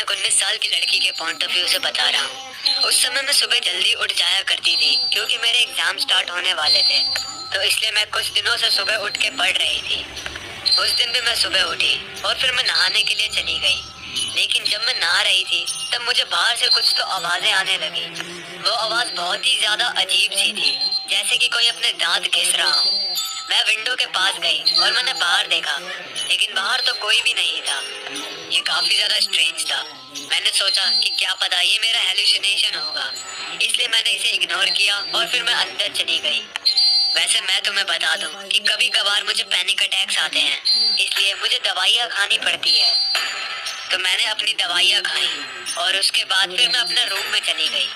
एक 19 साल की लड़की के पॉइंट ऑफ व्यू से बता रहा हूँ। उस समय मैं सुबह जल्दी उठ जाया करती थी क्योंकि मेरे एग्जाम स्टार्ट होने वाले थे, तो इसलिए मैं कुछ दिनों से सुबह उठ के पढ़ रही थी। उस दिन भी मैं सुबह उठी और फिर मैं नहाने के लिए चली गई। लेकिन जब मैं नहा रही थी तब मुझे बाहर से कुछ तो आवाजें आने लगी। वो आवाज बहुत ही ज्यादा अजीब सी थी, जैसे कि कोई अपने दांत घिस रहा हो। मैं विंडो के पास गई और मैंने बाहर देखा, लेकिन बाहर तो कोई भी नहीं था। ये काफी ज्यादा स्ट्रेंज था। मैंने सोचा कि क्या पता ये मेरा हेलुसिनेशन होगा, इसलिए मैंने इसे इग्नोर किया और फिर मैं अंदर चली गई। वैसे मैं तुम्हें बता दूं कि कभी कभार मुझे पैनिक अटैक्स आते हैं, इसलिए मुझे दवाइयाँ खानी पड़ती है। तो मैंने अपनी दवाइयाँ खाई और उसके बाद फिर मैं अपने रूम में चली गई।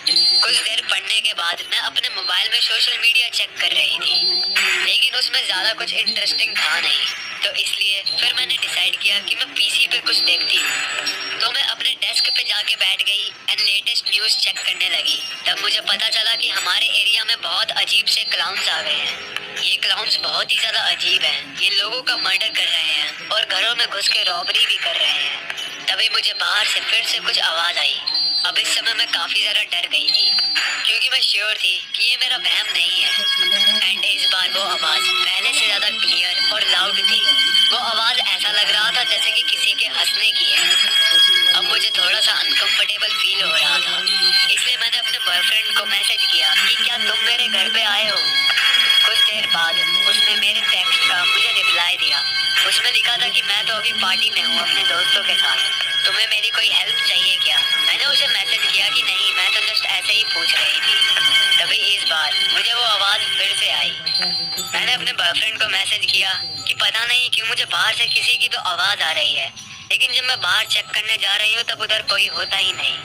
कुछ देर पढ़ने के बाद मैं अपने मोबाइल में सोशल मीडिया चेक कर रही थी, लेकिन उसमें ज्यादा कुछ इंटरेस्टिंग था नहीं। तो इसलिए फिर मैंने डिसाइड किया कि मैं पीसी पे कुछ देखती हूँ। तो मैं अपने डेस्क पे जाके बैठ गई एंड लेटेस्ट न्यूज चेक करने लगी। तब मुझे पता चला कि हमारे एरिया में बहुत अजीब से क्लाउन्स आ गए हैं। ये क्लाउन्स बहुत ही ज्यादा अजीब हैं। ये लोगों का मर्डर कर रहे हैं और घरों में घुस के रॉबरी भी कर रहे हैं। तभी मुझे बाहर से फिर से कुछ आवाज आई। अब इस समय मैं काफी ज्यादा डर गई थी क्योंकि मैं श्योर थी कि ये मेरा वहम नहीं है। एंड इस बार वो आवाज पहले से ज्यादा क्लियर और लाउड थी। वो आवाज ऐसा लग रहा था जैसे कि किसी के हंसने की है। अब मुझे थोड़ा सा अनकंफर्टेबल फील हो रहा था, इसलिए मैंने अपने बॉयफ्रेंड को मैसेज किया कि क्या तुम मेरे घर पे आए हो। कुछ देर बाद उसने मेरे टेक्स्ट का मुझे रिप्लाई दिया। उसमें लिखा था कि मैं तो अभी पार्टी में हूँ अपने दोस्तों के साथ, तुम्हें मेरी कोई हेल्प चाहिए क्या। मैंने उसे मैसेज किया कि नहीं, मैं तो जस्ट ऐसे ही पूछ रही थी। तभी इस बार मुझे वो आवाज फिर से आई। मैंने अपने बॉयफ्रेंड को मैसेज किया कि पता नहीं क्यों मुझे बाहर से किसी की तो आवाज आ रही है, लेकिन जब मैं बाहर चेक करने जा रही हूँ तब उधर कोई होता ही नहीं।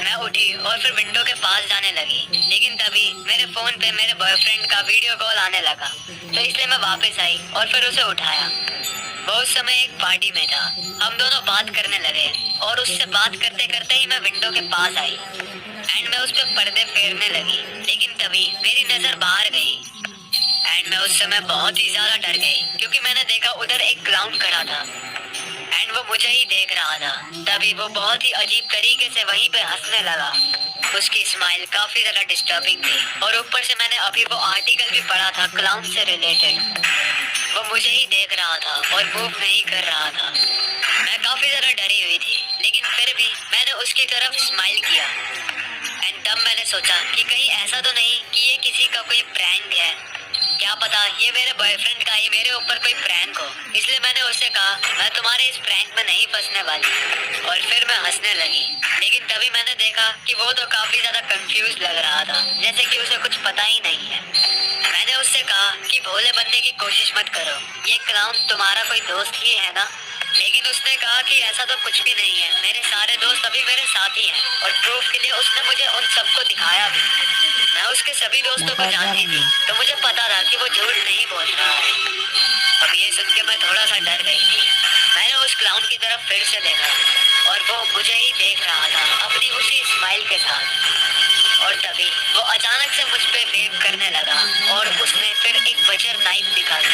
मैं उठी और फिर विंडो के पास जाने लगी, लेकिन तभी मेरे फोन पे मेरे बॉयफ्रेंड का वीडियो कॉल आने लगा। तो इसलिए मैं वापस आई और फिर उसे उठाया। वो उस समय एक पार्टी में था। हम दोनों बात करने लगे और उससे बात करते करते ही मैं विंडो के पास आई एंड मैं उस पे पर्दे फेरने लगी, लेकिन तभी मेरी नजर बाहर गई एंड मैं उस समय बहुत ही ज्यादा डर गई क्योंकि मैंने देखा उधर एक क्लाउन खड़ा था एंड वो मुझे ही देख रहा था। तभी वो बहुत ही अजीब तरीके से वहीं पे हंसने लगा। उसकी स्माइल काफी ज्यादा डिस्टर्बिंग थी और ऊपर से मैंने अभी वो आर्टिकल भी पढ़ा था क्लाउन से रिलेटेड। वो मुझे ही देख रहा था और मूव नहीं कर रहा था। मैं काफी ज्यादा डरी हुई थी, लेकिन फिर भी मैंने उसकी तरफ स्माइल किया एंड तब मैंने सोचा कि कहीं ऐसा तो नहीं कि ये किसी का कोई प्रैंक है। क्या पता ये मेरे बॉयफ्रेंड का ही मेरे ऊपर कोई प्रैंक हो। इसलिए मैंने उससे कहा मैं तुम्हारे इस प्रैंक में नहीं फंसने वाली, और फिर मैं हंसने लगी। लेकिन तभी मैंने देखा कि वो तो काफी ज्यादा कंफ्यूज लग रहा था, जैसे कि उसे कुछ पता ही नहीं है। मैंने उससे कहा कि भोले बनने की कोशिश मत करो, ये क्लाउन तुम्हारा कोई दोस्त ही है ना। लेकिन उसने कहा कि ऐसा तो कुछ भी नहीं है, मेरे सारे दोस्त अभी मेरे साथ ही हैं। और प्रूफ के लिए उसने मुझे उन सबको दिखाया भी। मैं उसके सभी दोस्तों को जानती थी, तो मुझे पता था कि वो झूठ नहीं बोल रहा है। अब ये सुन के मैं थोड़ा सा डर गई थी। मैंने उस क्लाउन की तरफ फिर से देखा और वो मुझे ही देख रहा था अपनी उसी स्माइल के साथ। और तभी वो अचानक से मुझ पे वेव करने लगा और उसने फिर एक बजर नाइफ निकाली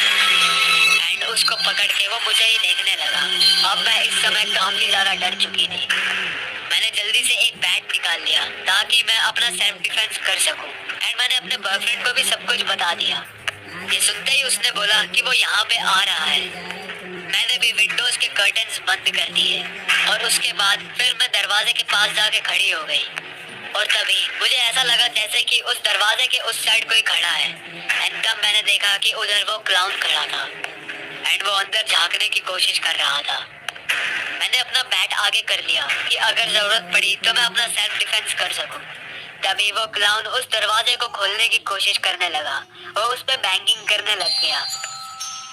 एंड उसको पकड़ के वो मुझे ही देखने लगा। अब मैं इस समय काफी ज्यादा डर चुकी थी। मैंने जल्दी से एक बैट निकाल लिया ताकि मैं अपना सेल्फ डिफेंस कर सकूं एंड मैंने अपने बॉयफ्रेंड को भी सब कुछ बता दिया। ये सुनते ही उसने बोला कि वो यहाँ पे आ रहा है। मैंने भी विंडोज के कर्टन्स बंद कर दिए और उसके बाद फिर मैं दरवाजे के पास जाके खड़ी हो गई। और तभी मुझे ऐसा लगा जैसे कि उस दरवाजे के उस साइड कोई खड़ा है एंड तब मैंने देखा कि उधर वो क्लाउन खड़ा था एंड वो अंदर झांकने की कोशिश कर रहा था। मैंने अपना बैट आगे कर लिया कि अगर जरूरत पड़ी तो मैं अपना सेल्फ डिफेंस कर सकूं। तभी वो क्लाउन उस दरवाजे को खोलने की कोशिश करने लगा। वो उस पे बैंगिंग करने लग गया।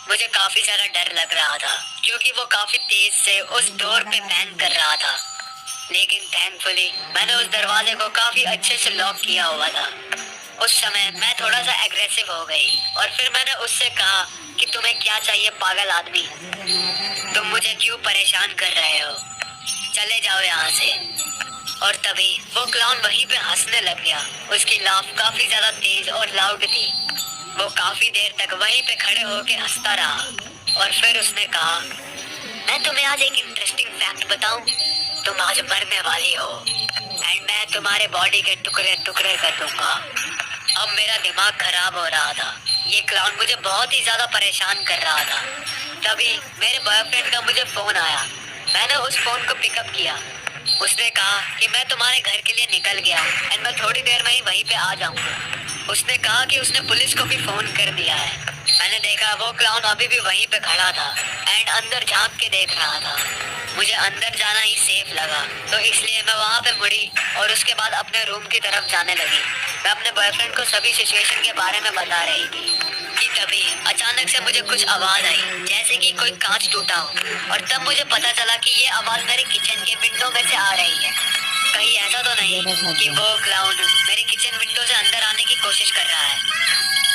मुझे काफी ज्यादा डर लग रहा था क्योंकि वो काफी तेज से उस डोर पे बैंग कर रहा था। लेकिन थैंकफुली मैंने उस दरवाजे को काफी अच्छे से लॉक किया हुआ था। उस समय मैं थोड़ा सा एग्रेसिव हो गई और फिर मैंने उससे कहा कि तुम्हें क्या चाहिए पागल आदमी, तुम मुझे क्यों परेशान कर रहे हो, चले जाओ यहाँ से। और तभी वो क्लाउन वहीं पे हंसने लग गया। उसकी लाफ काफी ज्यादा तेज और लाउड थी। वो काफी देर तक वहीं पे खड़े होके हंसता रहा और फिर उसने कहा मैं तुम्हें आज एक इंटरेस्टिंग फैक्ट बताऊं। तुम आज मरने वाली हो एंड मैं तुम्हारे बॉडी के टुकड़े टुकड़े कर दूंगा। अब मेरा दिमाग खराब हो रहा था। ये क्लाउन मुझे बहुत ही ज्यादा परेशान कर रहा था। तभी मेरे बॉयफ्रेंड का मुझे फोन आया। मैंने उस फोन को पिकअप किया। उसने कहा कि मैं तुम्हारे घर के लिए निकल गया एंड मैं थोड़ी देर में ही वहीं पे आ जाऊंगा। उसने कहा कि उसने पुलिस को भी फोन कर दिया है। मैंने देखा वो क्लाउन अभी भी वहीं पे खड़ा था एंड अंदर झांक के देख रहा था। मुझे अंदर जाना ही सेफ लगा, तो इसलिए मैं वहाँ पे मुड़ी और उसके बाद अपने रूम की तरफ जाने लगी। मैं अपने बॉयफ्रेंड को सभी सिचुएशन के बारे में बता रही थी कि तभी अचानक से मुझे कुछ आवाज आई, जैसे कि कोई कांच टूटा हो। और तब मुझे पता चला कि ये आवाज मेरे किचन के विंडो में से आ रही है। कहीं ऐसा तो नहीं कि वो क्लाउन मेरी किचन विंडो से अंदर आने की कोशिश कर रहा है।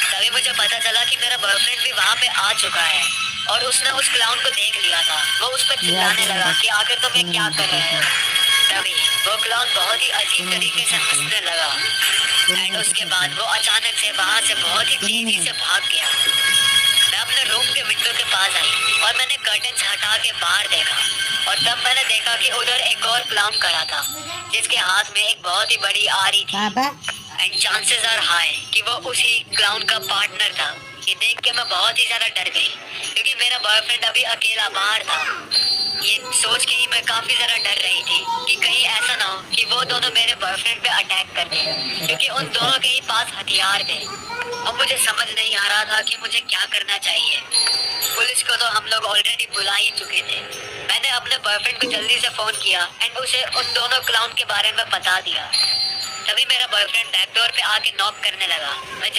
तभी मुझे पता चला कि मेरा बॉयफ्रेंड भी वहाँ पे आ चुका है और उसने उस क्लाउन को देख लिया था। वो उस पर चिल्लाने लगा कि आखिर तुम ये क्या कर रहे हो। तभी वो क्लाउन बहुत ही अजीब तरीके से हंसने लगा एंड उसके बाद वो अचानक से वहाँ से बहुत ही तेजी से भाग गया। मैं अपने रूम के विंडो के पास आई और मैंने कर्टन हटा के बाहर देखा और तब मैंने देखा कि उधर एक और क्लाउन खड़ा था जिसके हाथ में एक बहुत ही बड़ी आरी थी एंड चांसेस आर हाई कि वो उसी क्लाउन का पार्टनर था। ये देख के मैं बहुत ही ज्यादा डर गई क्योंकि मेरा बॉयफ्रेंड अभी अकेला बाहर था। ये सोच के ही मैं काफी ज्यादा डर रही थी कि कहीं ऐसा ना हो कि वो दोनों मेरे बॉयफ्रेंड पे अटैक कर दें, क्योंकि उन दोनों के ही पास हथियार थे। अब मुझे समझ नहीं आ रहा था कि मुझे क्या करना चाहिए। पुलिस को तो हम लोग ऑलरेडी बुला ही चुके थे। मैंने अपने बॉयफ्रेंड को जल्दी से फोन किया एंड उसे उन दोनों क्लाउन के बारे में बता दिया। तभी मेरा बॉयफ्रेंड बैकडोर पे आके नॉक करने लगा। मैं